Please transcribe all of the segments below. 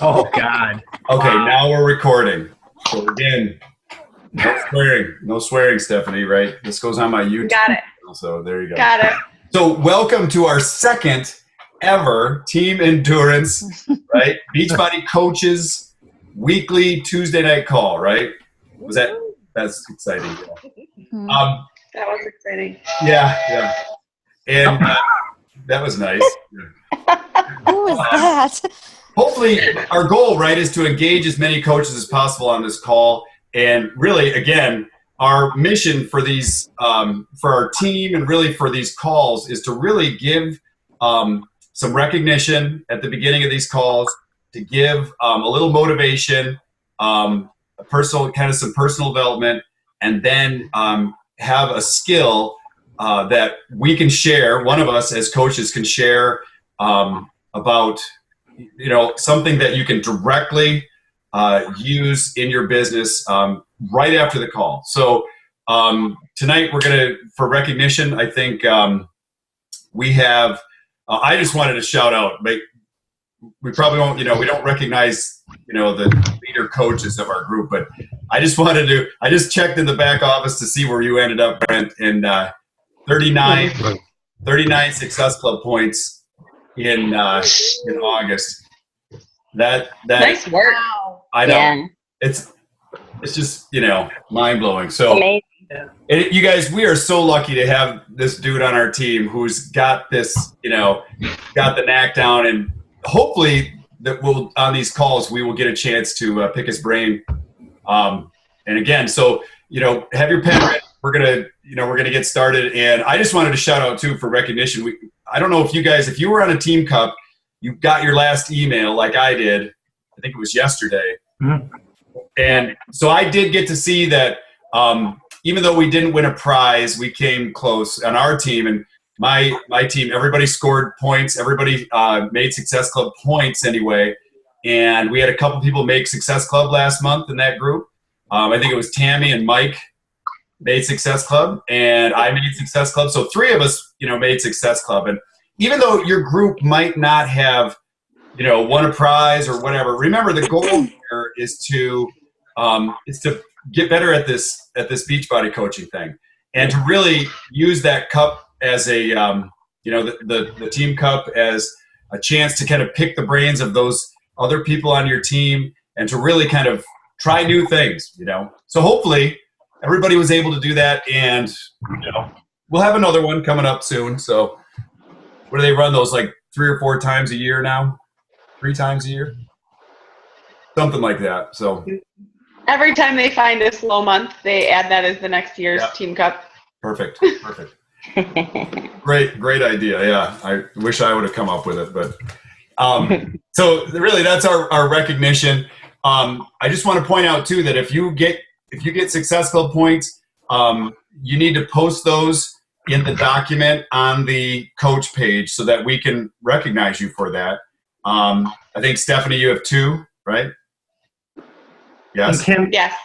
Oh, God. Okay, Wow. now we're recording. So again, no swearing, Stephanie. Right? This goes on my YouTube. Got it. So there you go. Got it. So welcome to our second ever Team Endurance, right? Beachbody Coaches weekly Tuesday night call, right? That's exciting. Yeah. That was exciting. Yeah. And that was nice. Who was that? Hopefully our goal, right, is to engage as many coaches as possible on this call. And really, again, our mission for these, for our team and really for these calls is to really give some recognition at the beginning of these calls, to give a little motivation, some personal development, and then have a skill that we can share. One of us as coaches can share about, something that you can directly use in your business right after the call. So tonight we're going to, for recognition, I think we have, I just wanted to shout out, we probably won't, we don't recognize, the leader coaches of our group, but I just checked in the back office to see where you ended up, Brent, in 39 Success Club points in August. That Nice work. I know. Yeah. It's just, mind blowing. So Amazing. you guys, we are so lucky to have this dude on our team who's got this, got the knack down, and hopefully that we'll, on these calls, we will get a chance to pick his brain. And again, so, have your pen ready. We're gonna get started. And I just wanted to shout out too for recognition. I don't know if you guys, if you were on a Team Cup, you got your last email like I did. I think it was yesterday. Mm-hmm. And so I did get to see that even though we didn't win a prize, we came close on our team. And my team, everybody scored points. Everybody made Success Club points anyway. And we had a couple people make Success Club last month in that group. I think it was Tammy and Mike made Success Club, and I made Success Club. So 3 of us, made Success Club. And even though your group might not have, won a prize or whatever, remember the goal here is to get better at this Beachbody coaching thing, and to really use that cup as a, the Team Cup as a chance to kind of pick the brains of those other people on your team, and to really kind of try new things, So hopefully everybody was able to do that, and we'll have another one coming up soon. So what do they run those, like 3 or 4 times a year now? 3 times a year? Something like that. So Every time they find a slow month, they add that as the next year's Team Cup. Perfect. Great idea. Yeah. I wish I would have come up with it, but so really that's our recognition. I just want to point out too that if you get Success Club points, you need to post those in the document on the coach page so that we can recognize you for that. I think Stephanie, you have 2, right? Yes. And Kim, Yes.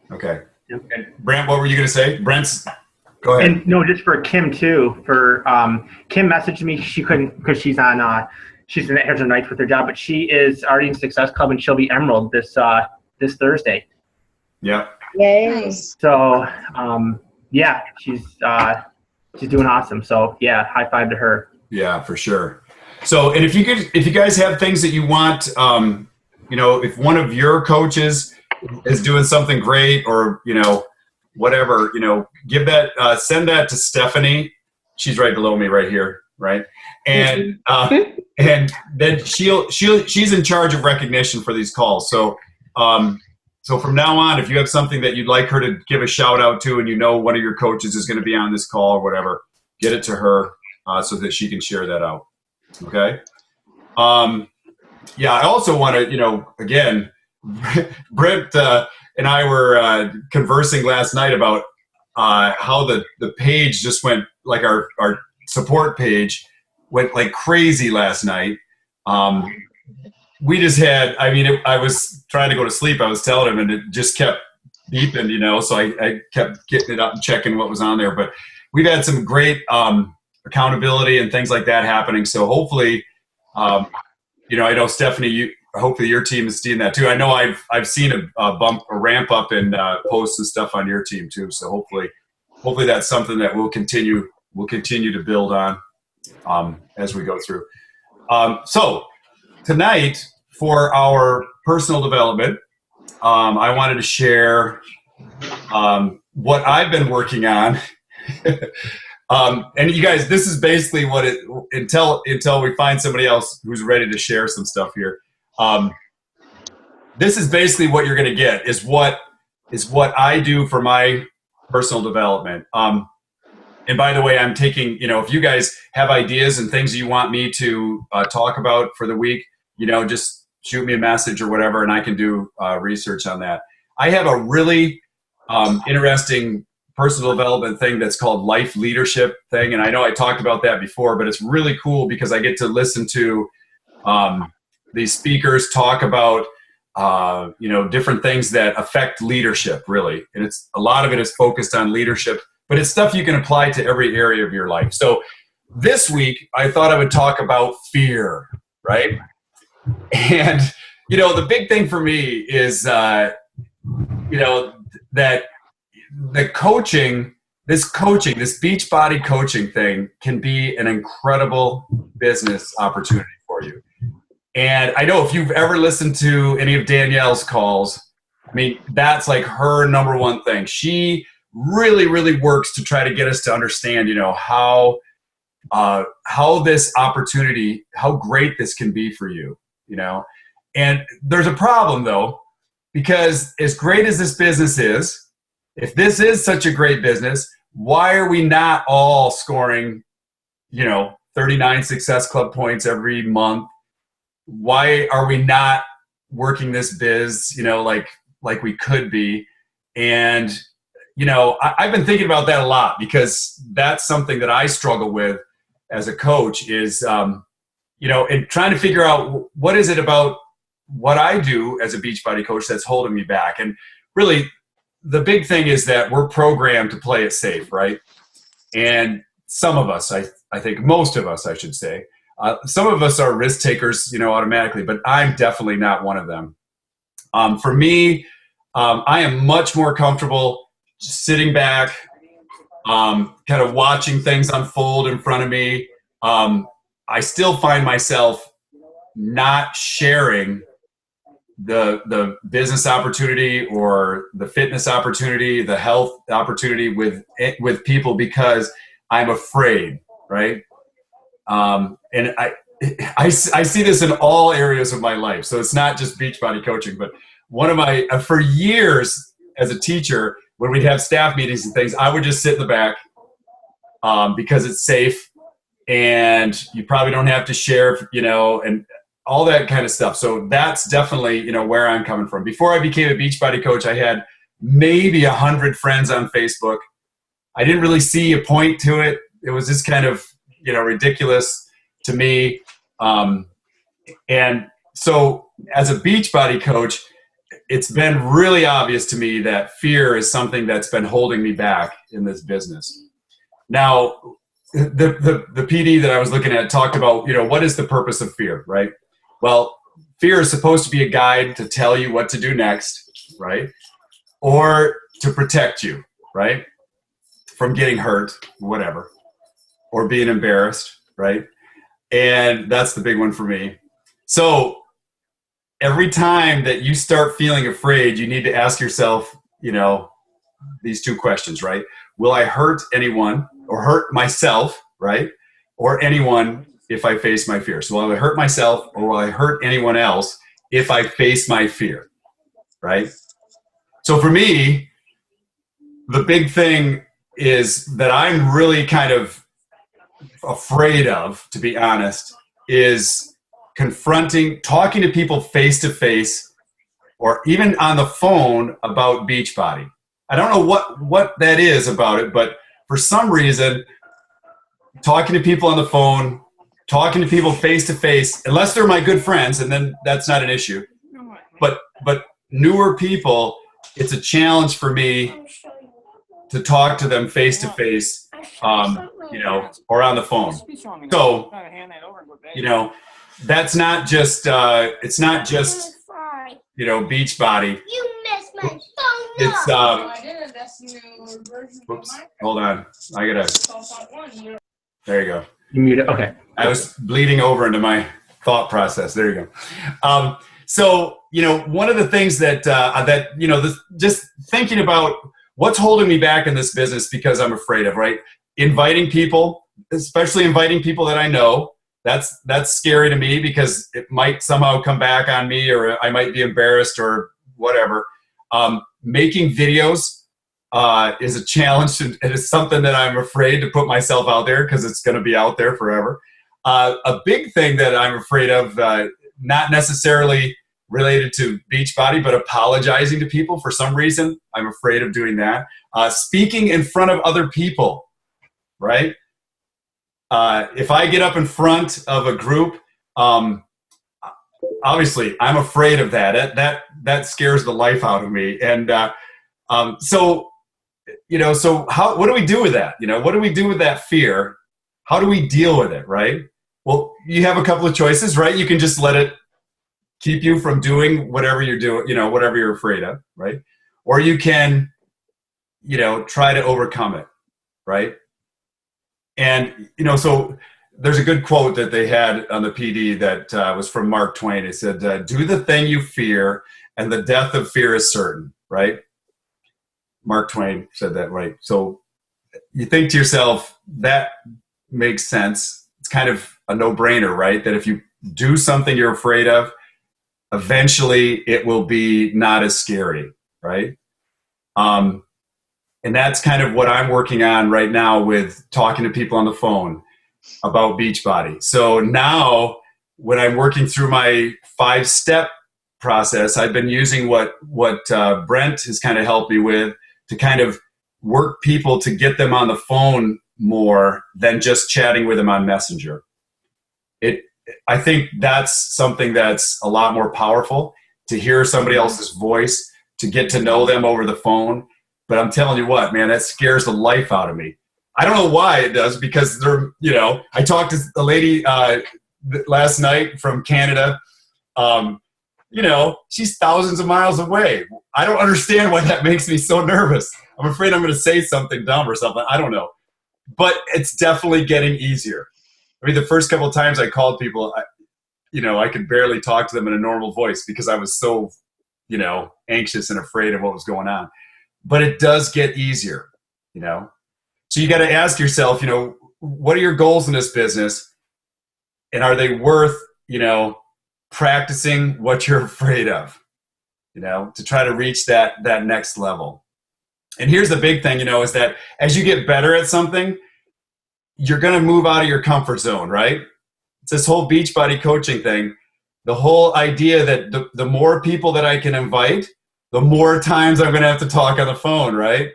Okay. And Brent, what were you going to say? Go ahead. And no, just for Kim too. For Kim messaged me. She couldn't because she's in Arizona Nights with her job, but she is already in Success Club and she'll be Emerald this Thursday. Yeah. Yay. So yeah, she's doing awesome. So yeah, high five to her. Yeah, for sure. So, and if you guys have things that you want, if one of your coaches is doing something great, or whatever, give that, send that to Stephanie. She's right below me right here, right? And and then she's in charge of recognition for these calls. So so from now on, if you have something that you'd like her to give a shout out to, and one of your coaches is going to be on this call or whatever, get it to her so that she can share that out. Okay. Yeah, I also want to, again, Brent and I were conversing last night about how the page just went, like our support page went like crazy last night. We just had, I was trying to go to sleep. I was telling him, and it just kept beeping, so I kept getting it up and checking what was on there. But we've had some great accountability and things like that happening. So hopefully, I know Stephanie, hopefully your team is seeing that too. I know I've seen a ramp up in posts and stuff on your team too. So hopefully that's something that we'll continue to build on as we go through. So tonight for our personal development, I wanted to share what I've been working on. And you guys, this is basically what until we find somebody else who's ready to share some stuff here. This is basically what you're going to get is what I do for my personal development. And by the way, I'm taking, if you guys have ideas and things you want me to talk about for the week, just shoot me a message or whatever, and I can do research on that. I have a really interesting personal development thing that's called life leadership thing. And I know I talked about that before, but it's really cool because I get to listen to these speakers talk about, different things that affect leadership really. And a lot of it is focused on leadership, but it's stuff you can apply to every area of your life. So this week I thought I would talk about fear, right? And, the big thing for me is, that the coaching, this Beachbody coaching thing can be an incredible business opportunity for you. And I know if you've ever listened to any of Danielle's calls, I mean, that's like her number one thing. She really, really works to try to get us to understand, how this opportunity, how great this can be for you, And there's a problem though, because as great as this business is, if this is such a great business, why are we not all scoring, 39 Success Club points every month? Why are we not working this biz, like we could be? And, I've been thinking about that a lot because that's something that I struggle with as a coach is, and trying to figure out what is it about what I do as a Beachbody coach that's holding me back. And really, the big thing is that we're programmed to play it safe, right? And some of us, I think most of us, I should say, some of us are risk takers, automatically, but I'm definitely not one of them. For me, I am much more comfortable just sitting back, kind of watching things unfold in front of me. I still find myself not sharing the business opportunity or the fitness opportunity, the health opportunity with people because I'm afraid, right? And I see this in all areas of my life. So it's not just Beachbody coaching, but one of my, for years as a teacher, when we'd have staff meetings and things, I would just sit in the back because it's safe and you probably don't have to share, and all that kind of stuff. So that's definitely, where I'm coming from. Before I became a Beachbody coach, I had maybe 100 friends on Facebook. I didn't really see a point to it. It was just kind of, ridiculous to me. And so as a Beachbody coach, it's been really obvious to me that fear is something that's been holding me back in this business. Now, the PD that I was looking at talked about, what is the purpose of fear, right? Well, fear is supposed to be a guide to tell you what to do next, right? Or to protect you, right? From getting hurt, whatever, or being embarrassed, right? And that's the big one for me. So every time that you start feeling afraid, you need to ask yourself, these two questions, right? Will I hurt anyone or hurt myself, right? Or anyone if I face my fear? So will I hurt myself or will I hurt anyone else if I face my fear, right? So for me, the big thing is that I'm really kind of afraid of, to be honest, is talking to people face to face or even on the phone about Beachbody. I don't know what that is about it, but for some reason, talking to people on the phone, talking to people face to face, unless they're my good friends, and then that's not an issue. But newer people, it's a challenge for me to talk to them face to face, or on the phone. So, that's not just it's not just Beachbody. You missed my phone. It's Oops, hold on. I gotta. There you go. You mute it. Okay. I was bleeding over into my thought process. There you go. So one of the things that just thinking about what's holding me back in this business because I'm afraid of, right? Inviting people, especially inviting people that I know. That's scary to me because it might somehow come back on me, or I might be embarrassed or whatever. Making videos is a challenge, and it is something that I'm afraid to put myself out there because it's going to be out there forever. A big thing that I'm afraid of, not necessarily related to Beachbody, but apologizing to people for some reason. I'm afraid of doing that. Speaking in front of other people, right? If I get up in front of a group, obviously I'm afraid of that. That scares the life out of me. And so what do we do with that? What do we do with that fear? How do we deal with it, right? Well, you have a couple of choices, right? You can just let it keep you from doing whatever you're doing, whatever you're afraid of, right? Or you can, try to overcome it, right? And, so there's a good quote that they had on the PD that was from Mark Twain. It said, do the thing you fear, and the death of fear is certain, right? Mark Twain said that, right? So you think to yourself, that makes sense. It's kind of a no-brainer, right? That if you do something you're afraid of, eventually it will be not as scary, right? And that's kind of what I'm working on right now with talking to people on the phone about Beachbody. So now when I'm working through my 5-step process, I've been using what Brent has kind of helped me with to kind of work people to get them on the phone more than just chatting with them on Messenger. I think that's something that's a lot more powerful, to hear somebody else's voice, to get to know them over the phone. But I'm telling you what, man, that scares the life out of me. I don't know why it does, because I talked to a lady last night from Canada. She's thousands of miles away. I don't understand why that makes me so nervous. I'm afraid I'm going to say something dumb or something. I don't know. But it's definitely getting easier. I mean, the first couple of times I called people, I could barely talk to them in a normal voice because I was so, anxious and afraid of what was going on. But it does get easier, So you got to ask yourself, what are your goals in this business? And are they worth, practicing what you're afraid of, to try to reach that next level? And here's the big thing, is that as you get better at something, you're going to move out of your comfort zone, right? It's this whole Beachbody coaching thing. The whole idea that the more people that I can invite, the more times I'm going to have to talk on the phone, right?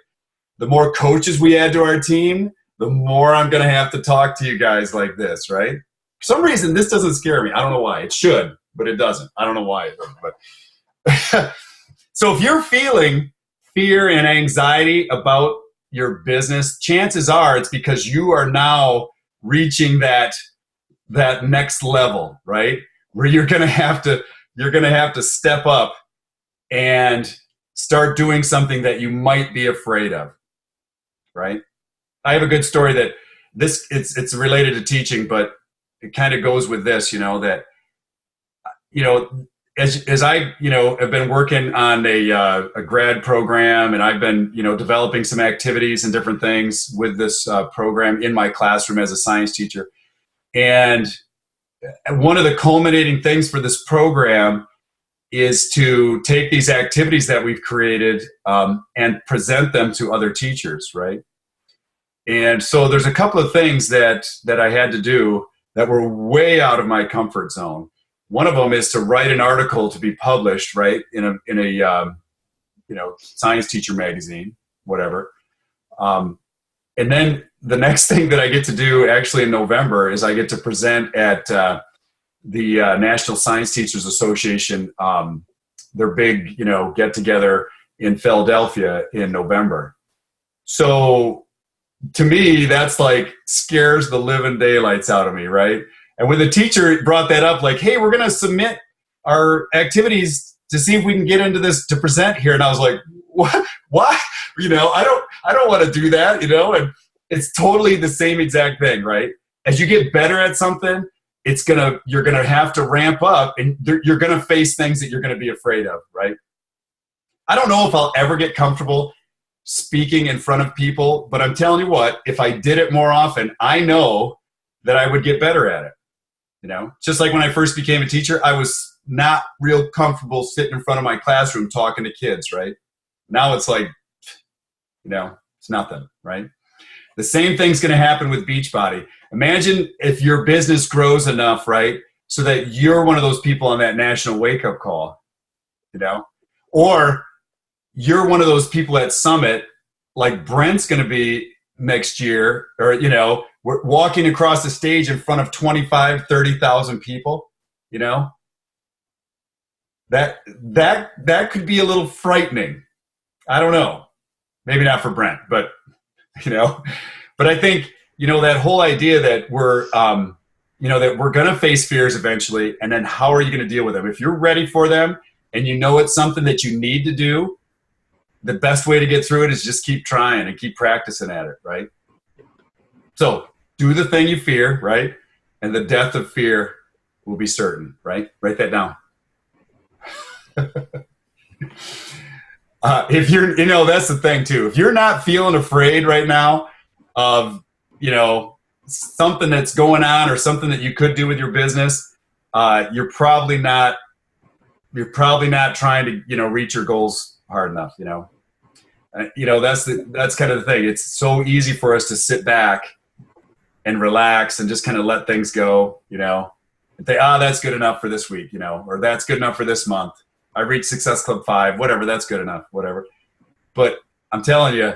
The more coaches we add to our team, the more I'm going to have to talk to you guys like this, right? For some reason, this doesn't scare me. I don't know why. It should, but it doesn't. I don't know why it doesn't. But so if you're feeling fear and anxiety about your business, chances are it's because you are now reaching that next level, right? Where you're going to have to step up and start doing something that you might be afraid of, right? I have a good story that it's related to teaching, but it kind of goes with this, that, as I, have been working on a grad program, and I've been, developing some activities and different things with this program in my classroom as a science teacher. And one of the culminating things for this program is to take these activities that we've created and present them to other teachers, right? And so there's a couple of things that I had to do that were way out of my comfort zone. One of them is to write an article to be published, right, in a science teacher magazine, whatever. And then the next thing that I get to do actually in November is I get to present at the National Science Teachers Association, their big, get together in Philadelphia in November. So to me, that's like scares the living daylights out of me, right? And when the teacher brought that up, like, hey, we're going to submit our activities to see if we can get into this to present here. And I was like, what? What? You know, I don't want to do that, you know? And it's totally the same exact thing, right? As you get better at something, you're going to have to ramp up, and you're going to face things that you're going to be afraid of, right? I don't know if I'll ever get comfortable speaking in front of people, but I'm telling you what, if I did it more often, I know that I would get better at it. You know, just like when I first became a teacher, I was not real comfortable sitting in front of my classroom talking to kids, right? Now it's like, you know, it's nothing, right? The same thing's going to happen with Beachbody. Imagine if your business grows enough, right, so that you're one of those people on that national wake-up call, you know? Or you're one of those people at Summit, like Brent's going to be next year, or, you know, we're walking across the stage in front of 25, 30,000 people, you know? That could be a little frightening. I don't know. Maybe not for Brent, but, you know, but I think, you know, that whole idea that we're going to face fears eventually, and then how are you going to deal with them? If you're ready for them and you know it's something that you need to do, the best way to get through it is just keep trying and keep practicing at it, right? So do the thing you fear, right? And the death of fear will be certain, right? Write that down. If you're, you know, that's the thing too. If you're not feeling afraid right now of, you know, something that's going on or something that you could do with your business, you're probably not trying to, you know, reach your goals hard enough, you know. You know, that's kind of the thing. It's so easy for us to sit back and relax and just kind of let things go, you know, and say, that's good enough for this week, you know, or that's good enough for this month. I reached Success Club 5, whatever, that's good enough, whatever. But I'm telling you,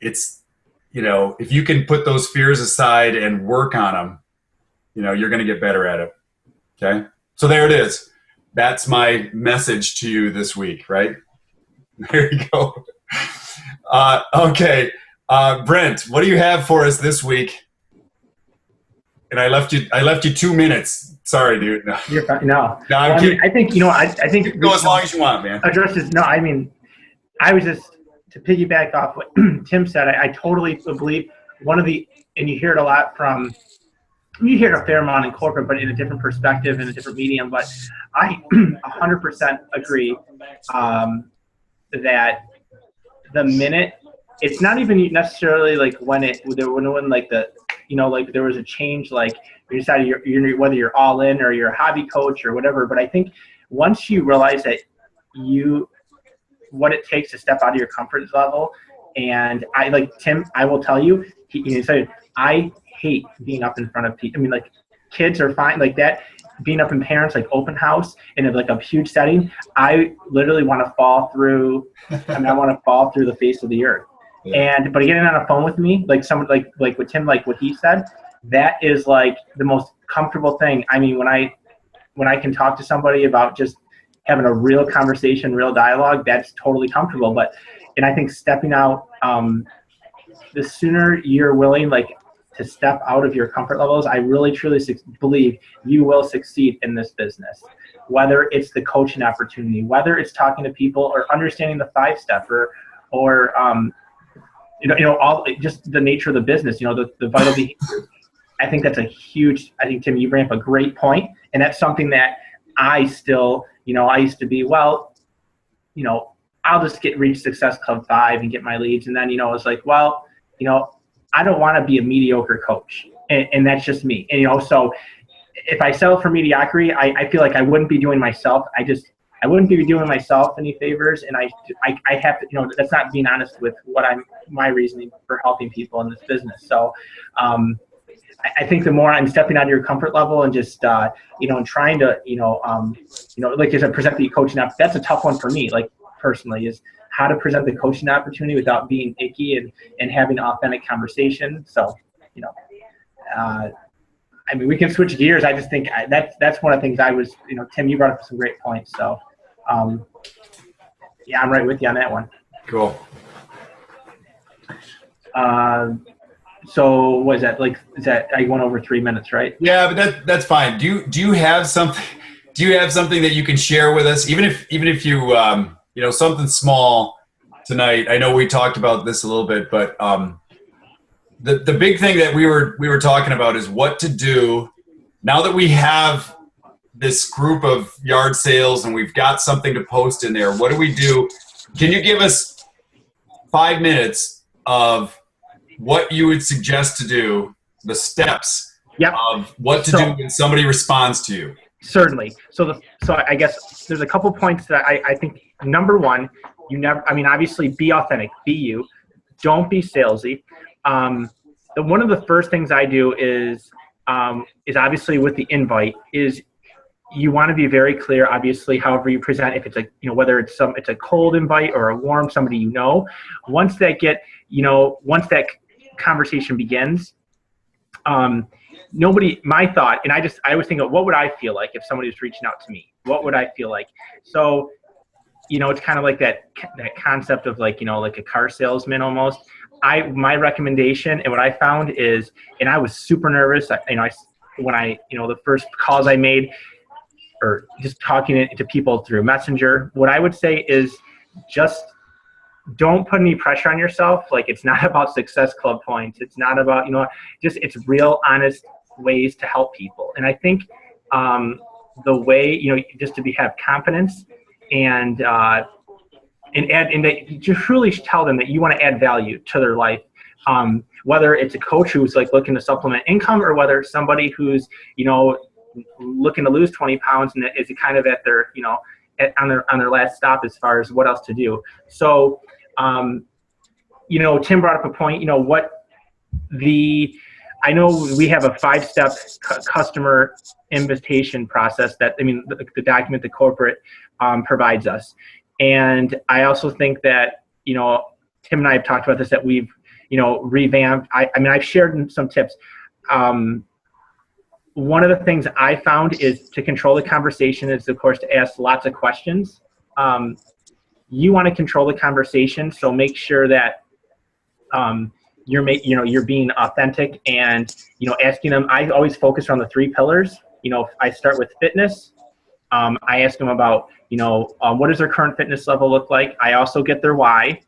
it's, you know, if you can put those fears aside and work on them, you know, you're going to get better at it. Okay. So there it is. That's my message to you this week, right? There you go. Okay. Brent, what do you have for us this week? And I left you 2 minutes. Sorry, dude. No. You're fine. No. No, I mean, I think, you know, I think you can go as long as you want, man. Addresses. No, I mean, I was just to piggyback off what Tim said. I totally believe and you hear it a lot from, you hear it a fair amount in corporate, but in a different perspective, in a different medium. But I 100% agree that the minute, it's not even necessarily like when like the, you know, like there was a change, like you decided you're whether you're all in or you're a hobby coach or whatever. But I think once you realize that what it takes to step out of your comfort level, and I, like Tim, I will tell you, he said, I hate being up in front of people. I mean, like kids are fine, like that, being up in parents, like open house in like a huge setting. I literally want to fall through. I mean, I want to fall through the face of the earth. Yeah. But getting on a phone with me, like someone like with Tim, like what he said, that is like the most comfortable thing. I mean, when I can talk to somebody about just having a real conversation, real dialogue, that's totally comfortable. And I think stepping out, the sooner you're willing, like, to step out of your comfort levels, I really truly believe you will succeed in this business. Whether it's the coaching opportunity, whether it's talking to people or understanding the 5-step or all just the nature of the business, you know, the vital behaviors. I think that's a huge, I think, Tim, you bring up a great point. And that's something that I still, you know, I used to be, well, you know, I'll just reach Success Club 5 and get my leads. And then, you know, it's like, well, you know, I don't want to be a mediocre coach. And that's just me. And, you know, so if I settle for mediocrity, I feel like I wouldn't be doing myself. I wouldn't be doing myself any favors, and I have to, you know, that's not being honest with my reasoning for helping people in this business. So, I think the more I'm stepping out of your comfort level and just, you know, and trying to, you know, like I said, present the coaching app. That's a tough one for me, like personally, is how to present the coaching opportunity without being icky and having an authentic conversation. So, you know, I mean, we can switch gears. I just think that's one of the things I was, you know, Tim, you brought up some great points. So, yeah, I'm right with you on that one. Cool. So was that like, is that, I went over 3 minutes, right? Yeah, but that's fine. Do you have something? Do you have something that you can share with us, even if you something small tonight? I know we talked about this a little bit, but the big thing that we were talking about is what to do now that we have this group of yard sales and we've got something to post in there. What do we do? Can you give us 5 minutes of what you would suggest to do, the steps of what to do when somebody responds to you? Certainly. So I guess there's a couple points that I think. Number one, obviously be authentic, be you. Don't be salesy. One of the first things I do is obviously with the invite is you want to be very clear, obviously, however you present, if it's whether it's a cold invite or a warm, somebody once that conversation begins, my thought, and I was thinking, what would I feel like if somebody was reaching out to me? What would I feel like? So, it's kind of like that concept of like a car salesman almost. My recommendation and what I found is, and I was super nervous, the first calls I made, or just talking to people through Messenger, what I would say is just don't put any pressure on yourself. Like, it's not about Success Club points. It's not about, it's real honest ways to help people. And I think the way, just to have confidence and add, and that you truly tell them that you want to add value to their life. Whether it's a coach who's like looking to supplement income, or whether it's somebody who's, looking to lose 20 pounds and is kind of at their, on their last stop as far as what else to do. So, Tim brought up a point, I know we have a 5-step customer invitation process that, the document the corporate provides us. And I also think that, Tim and I have talked about this, that we've, revamped. I've shared some tips. One of the things I found is to control the conversation is, of course, to ask lots of questions. You want to control the conversation, so make sure that you're being authentic and asking them. I always focus on the 3 pillars. I start with fitness. I ask them about what does their current fitness level look like. I also get their why,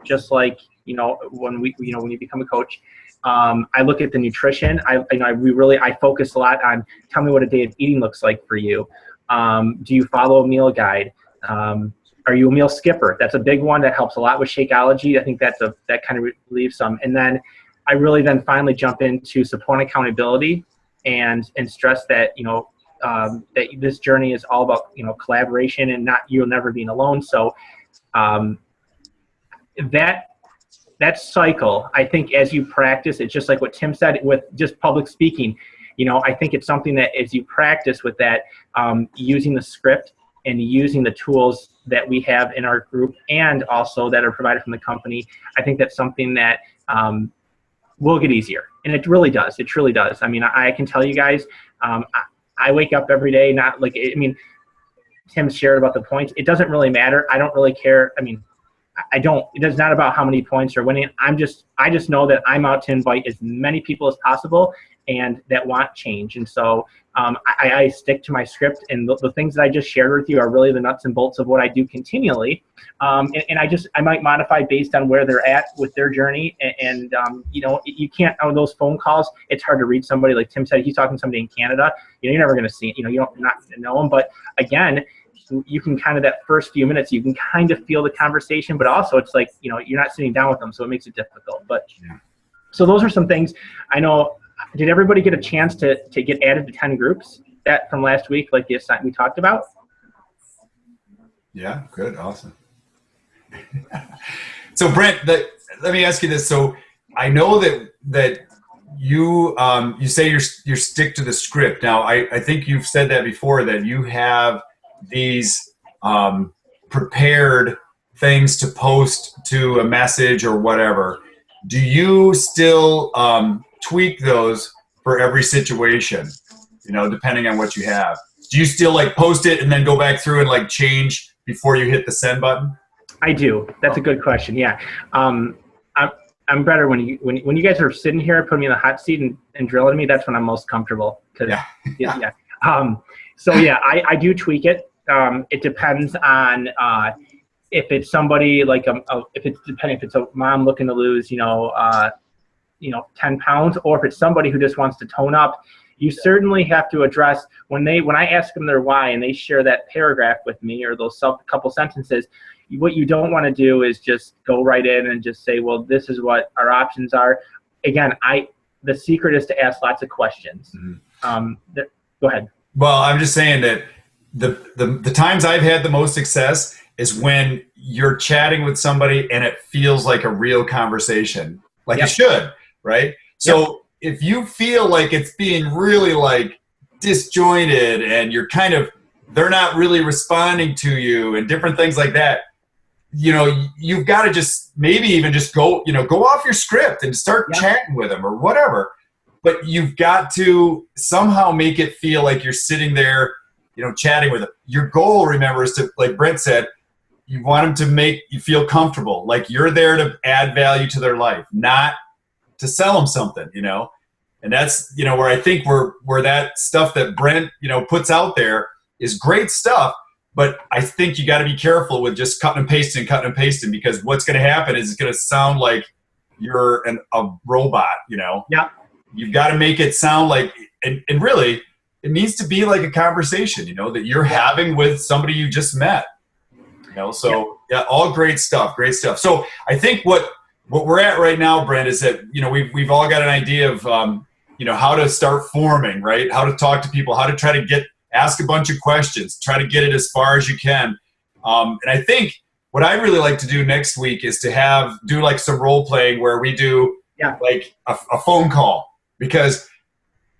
just like when you become a coach. I look at the nutrition. I focus a lot on, tell me what a day of eating looks like for you. Do you follow a meal guide? Are you a meal skipper? That's a big one that helps a lot with Shakeology. I think that kind of relieves some. And then I really finally jump into support and accountability and stress that, that this journey is all about, collaboration and not you'll never being alone. So that cycle, I think as you practice, it's just like what Tim said with just public speaking. I think it's something that as you practice with that, using the script and using the tools that we have in our group and also that are provided from the company, I think that's something that will get easier. And it really does. It truly does. I can tell you guys, I wake up every day, not like, Tim shared about the points. It doesn't really matter. I don't really care. It's not about how many points are winning. I just know that I'm out to invite as many people as possible and that want change. And so I stick to my script, and the things that I just shared with you are really the nuts and bolts of what I do continually. And I might modify based on where they're at with their journey. And you can't, on those phone calls, it's hard to read somebody. Like Tim said, he's talking to somebody in Canada. You're never going to see, you don't not know them. But again, you can kind of, that first few minutes, you can kind of feel the conversation, but also it's like, you're not sitting down with them, so it makes it difficult. But so those are some things. I know, did everybody get a chance to get added to 10 groups that from last week, like the assignment we talked about? Yeah, good, awesome. So Brent, let me ask you this. So I know that you say you stick to the script. Now I think you've said that before, that you have these prepared things to post to a message or whatever. Do you still tweak those for every situation, depending on what you have? Do you still like post it and then go back through and like change before you hit the send button? I do. That's a good question. Yeah. I'm better when you guys are sitting here, putting me in the hot seat and drilling me. That's when I'm most comfortable. Yeah. So yeah, I do tweak it. It depends on if it's somebody like if it's a mom looking to lose 10 pounds, or if it's somebody who just wants to tone up. You certainly have to address when I ask them their why and they share that paragraph with me or those couple sentences. What you don't want to do is just go right in and just say, well, this is what our options are. Again, the secret is to ask lots of questions. Mm-hmm. Go ahead. Well, I'm just saying that the times I've had the most success is when you're chatting with somebody and it feels like a real conversation, like it should, right? So if you feel like it's being really like disjointed and they're not really responding to you and different things like that, you've got to just maybe even just go off your script and start chatting with them or whatever. But you've got to somehow make it feel like you're sitting there, chatting with them. Your goal, remember, is to, like Brent said, you want them to make you feel comfortable, like you're there to add value to their life, not to sell them something, And that's, where I think where that stuff that Brent, puts out there is great stuff. But I think you got to be careful with just cutting and pasting, because what's going to happen is it's going to sound like you're a robot, Yeah. You've got to make it sound like, and really, it needs to be like a conversation, that you're having with somebody you just met. So all great stuff. So I think what we're at right now, Brent, is that, we've all got an idea of, how to start forming, right? How to talk to people, how to try to ask a bunch of questions, try to get it as far as you can. And I think what I'd really like to do next week is to do like some role playing where we do like a phone call, because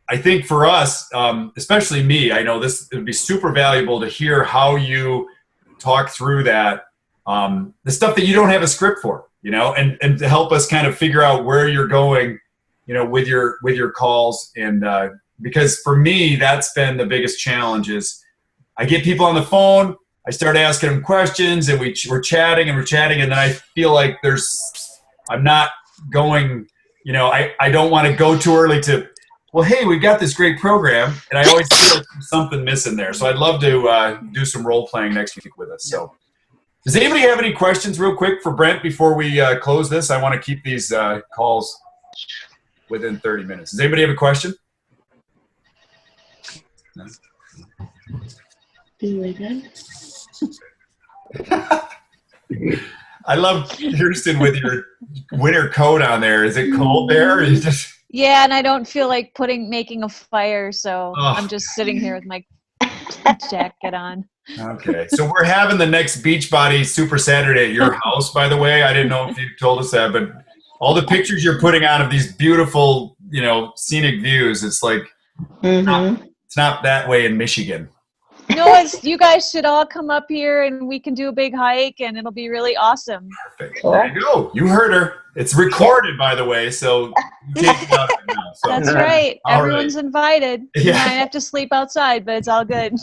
I think for us, especially me, I know it would be super valuable to hear how you talk through that, the stuff that you don't have a script for, and to help us kind of figure out where you're going, with your calls. And because for me, that's been the biggest challenge is I get people on the phone, I start asking them questions, and we're chatting, and then I feel like I'm not going, I don't want to go too early to, well, hey, we've got this great program, and I always feel like there's something missing there. So I'd love to do some role playing next week with us. So does anybody have any questions real quick for Brent before we close this? I want to keep these calls within 30 minutes. Does anybody have a question? No? I love Kirsten with your winter coat on there. Is it cold there? Is just... Yeah, and I don't feel like making a fire, so I'm just sitting here with my jacket on. Okay, so we're having the next Beachbody Super Saturday at your house, by the way. I didn't know if you told us that, but all the pictures you're putting out of these beautiful, scenic views, it's like, it's not that way in Michigan. No, you guys should all come up here and we can do a big hike and it'll be really awesome. Perfect. There you go. You heard her. It's recorded, by the way, so you can't get out of it now. So. That's right. All Everyone's invited. Yeah. You might have to sleep outside, but it's all good.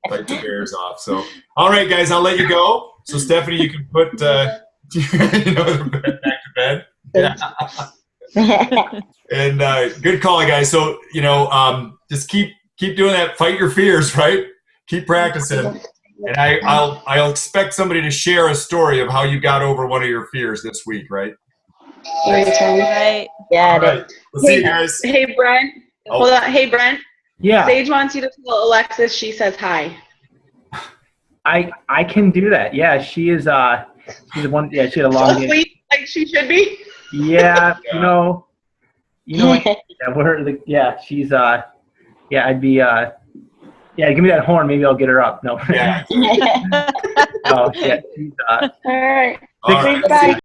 Fight the bears off. So, all right, guys, I'll let you go. So, Stephanie, you can put back to bed. Yeah. And good call, guys. So, just keep doing that. Fight your fears, right? Keep practicing. And I'll expect somebody to share a story of how you got over one of your fears this week, right? Right. Yeah. All right. We'll see you guys. Hey, Brent. Hold on. Hey, Brent. Yeah. Sage wants you to tell Alexis she says hi. I can do that. Yeah, she's the one. Yeah, she had a long day. Sweet, like she should be. Yeah, she's I'd be give me that horn, maybe I'll get her up. No. Yeah. No, yeah, she's All right. All right. Bye.